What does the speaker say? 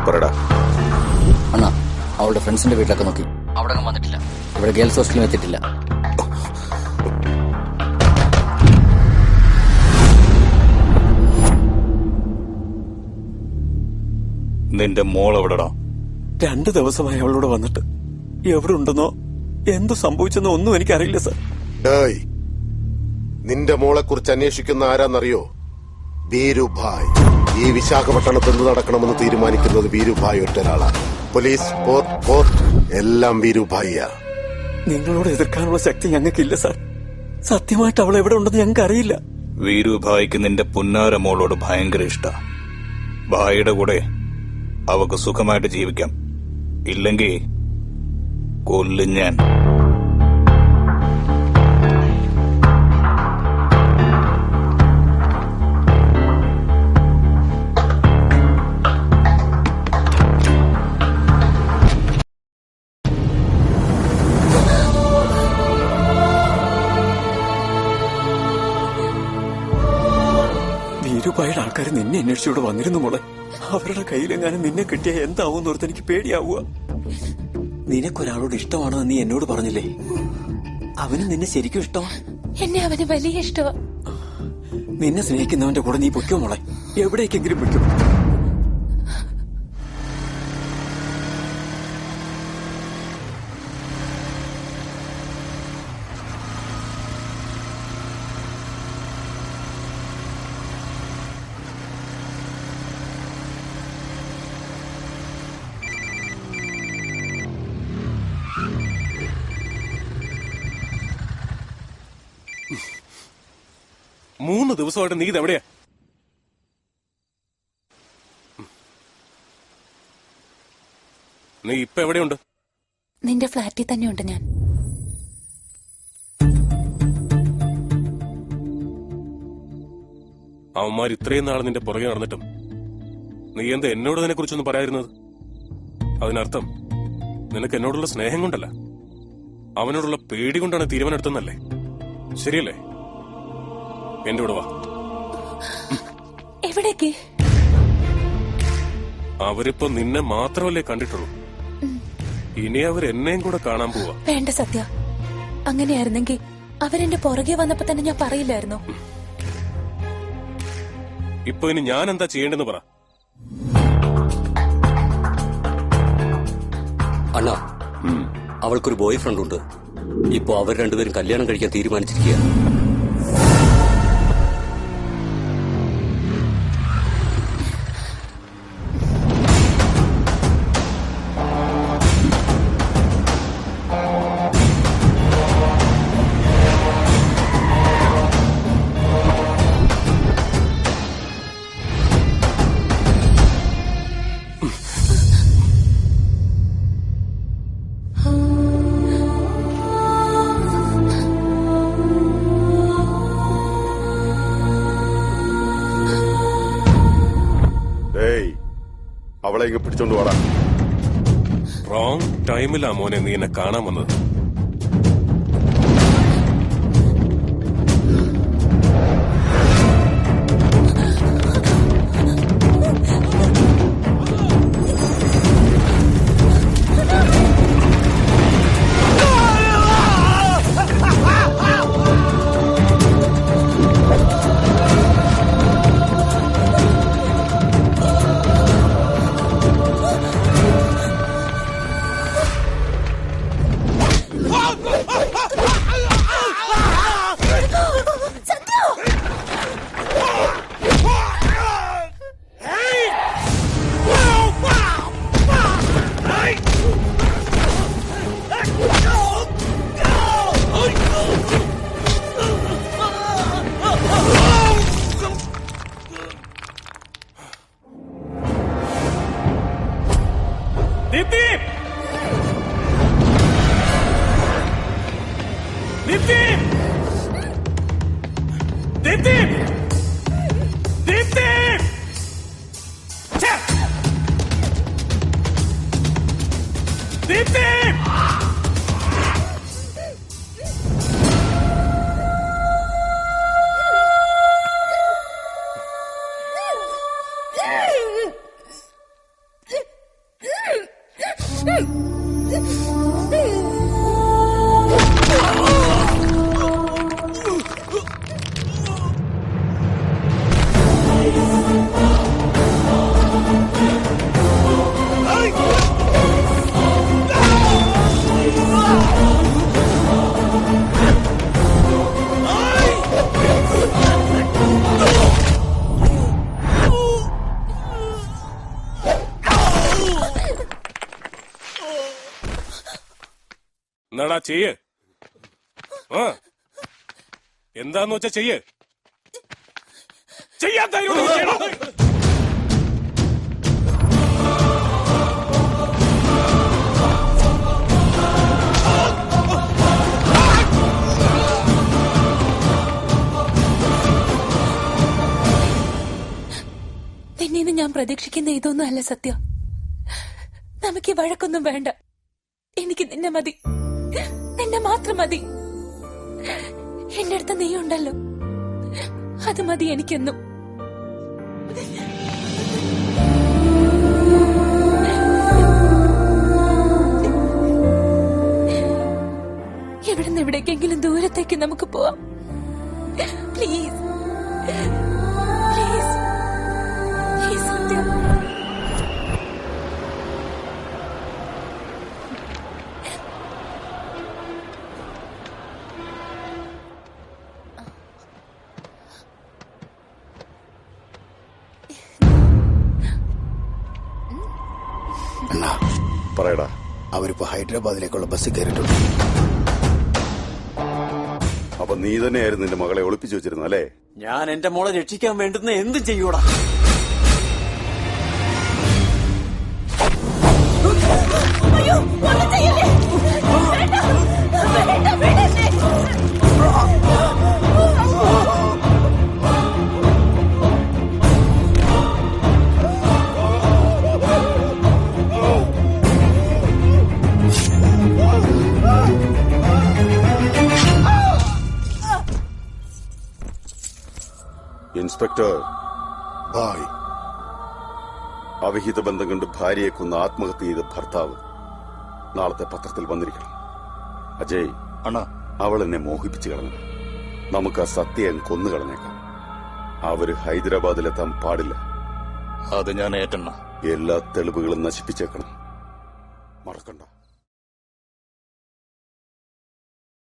പറടാ. അണ്ണാ, അവളുടെ ഫ്രണ്ട്സിന്റെ വീട്ടിലൊക്കെ നോക്കി, അവിടെ വന്നിട്ടില്ല. ഇവിടെ ഗേൾസ് ഹോസ്റ്റലിലും എത്തിയിട്ടില്ല. നിന്റെ മോൾ എവിടെടാ? 2 ദിവസമായി അവളോട് വന്നിട്ട്. എവിടെ ഉണ്ടെന്നോ എന്തു സംഭവിച്ചെന്നോ ഒന്നും എനിക്കറിയില്ല സാർ. നിന്റെ മോളെ കുറിച്ച് അന്വേഷിക്കുന്ന ആരാന്നറിയോ? വീരുഭായ്. ഈ വിശാഖപട്ടണത്ത് എന്ത് നടക്കണമെന്ന് തീരുമാനിക്കുന്നത് വീരുഭായ് ഒറ്റൊരാളാണ്. പോലീസ്, കോർട്ട് എല്ലാം വീരുഭായിയാ. നിങ്ങളോട് എതിർക്കാനുള്ള ശക്തി ഞങ്ങൾക്കില്ല സാർ. സത്യമായിട്ട് അവൾ എവിടെ ഉണ്ടെന്ന് ഞങ്ങൾക്ക് അറിയില്ല. വീരുഭായിക്ക് നിന്റെ പുന്നാര മോളോട് ഭയങ്കര ഇഷ്ട. ഭായിയുടെ കൂടെ അവക്ക് സുഖമായിട്ട് ജീവിക്കാം. ഇല്ലെങ്കിൽ കൊല്ലും ഞാൻ. വീരുഭായിയുടെ ആൾക്കാർ നിന്നെ അന്വേഷിച്ചോട് വന്നിരുന്നു മോളെ. അവരുടെ കയ്യിലെങ്ങാനും നിന്നെ കിട്ടിയ എന്താവും ഓർത്ത് എനിക്ക് പേടിയാവുക. നിനക്കൊരാളോട് ഇഷ്ടമാണോ നീ എന്നോട് പറഞ്ഞില്ലേ? അവന് നിന്നെ ശരിക്കും ഇഷ്ടമാണ്. എന്നെ അവന് വലിയ ഇഷ്ടമാണ്. നിന്നെ സ്നേഹിക്കുന്നവന്റെ കൂടെ നീ പൊയ്ക്കോ മോളെ, എവിടേക്കെങ്കിലും പൊയ്ക്കോ. മൂന്ന് ദിവസമായിട്ട് നീ ഇതെവിടെയാ? നീ ഇപ്പൊ എവിടെയുണ്ട്? നിന്റെ ഫ്ലാറ്റിൽ തന്നെയുണ്ട് ഞാൻ. അവന്മാർ ഇത്രയും നാൾ നിന്റെ പുറകെ നടന്നിട്ടും നീ എന്താ എന്നോട് അതിനെ കുറിച്ചൊന്നും പറയാതിരുന്നത്? അതിനർത്ഥം നിനക്ക് എന്നോടുള്ള സ്നേഹം കൊണ്ടല്ല, അവനോടുള്ള പേടി കൊണ്ടാണ് തീരുമാനം എടുത്തെന്നല്ലേ? ശരിയല്ലേ? എന്റെ കൂടെ വാ. എവിടേക്ക്? അവരിപ്പോ നിന്നെ മാത്രമല്ലേ കണ്ടിട്ടുള്ളൂ. ഇനി അവർ എന്നെയും കൂടെ കാണാൻ പോവാ. വേണ്ട സത്യ, അങ്ങനെയായിരുന്നെങ്കിൽ അവരെന്റെ പുറകെ വന്നപ്പോ തന്നെ ഞാൻ പറയില്ലായിരുന്നോ? ഇപ്പൊ ഇനി ഞാൻ എന്താ ചെയ്യേണ്ടെന്ന് പറ. അണ്ണാ, അവൾക്കൊരു ബോയ് ഫ്രണ്ട് ഉണ്ട്. ഇപ്പൊ അവർ രണ്ടുപേരും കല്യാണം കഴിക്കാൻ തീരുമാനിച്ചിരിക്കുകയാണ്. അവളെ ഇങ്ങ് പിടിച്ചോണ്ട് പോടാ. റോങ് ടൈമിലാ മോനെ നീ എന്നെ കാണാൻ വന്നത്. എന്നാടാ ചെയ്യ്. ആ എന്താന്ന് വെച്ചാ ചെയ്യ്. ചെയ്യാൻ ധൈര്യം ചെയ്യണം. നിന്നീന്ന് ഞാൻ പ്രതീക്ഷിക്കുന്ന ഇതൊന്നും അല്ല സത്യം. നമുക്ക് ഈ വഴക്കൊന്നും വേണ്ട. എനിക്ക് നിന്നെ മതി, നിന്നെ മാത്രം മതി. എന്റെ അടുത്ത് നീ ഉണ്ടല്ലോ, അത് മതി എനിക്കെന്നും. എവിടുന്ന് എവിടേക്കെങ്കിലും ദൂരത്തേക്ക് നമുക്ക് പോവാം. പ്ലീസ് പ്ലീസ് പ്ലീസ് സത്യം. പറയടാ. അവരിപ്പോ ഹൈദരാബാദിലേക്കുള്ള ബസ് കയറിയിട്ടുണ്ട്. അപ്പൊ നീ തന്നെയായിരുന്നു നിന്റെ മകളെ ഒളിപ്പിച്ചു വെച്ചിരുന്നു അല്ലേ? ഞാൻ എന്റെ മോളെ രക്ഷിക്കാൻ വേണ്ടുന്ന എന്തും ചെയ്യൂടാ. ഇൻസ്പെക്ടർ ഭായ്, അവിഹിത ബന്ധം കൊണ്ട് ഭാര്യയെ കൊന്ന് ആത്മഹത്യ ചെയ്ത ഭർത്താവ് നാളത്തെ പത്രത്തിൽ വന്നിരിക്കണം. അജയ്, അണ്ണാ, അവൾ എന്നെ മോഹിപ്പിച്ചു കളഞ്ഞു. നമുക്ക് ആ സത്യം കൊന്നു കളഞ്ഞേക്കാം. അവര് ഹൈദരാബാദിലെത്താൻ പാടില്ല. അത് ഞാൻ ഏറ്റെണ്ണ. എല്ലാ തെളിവുകളും നശിപ്പിച്ചേക്കണം. മറക്കണ്ട.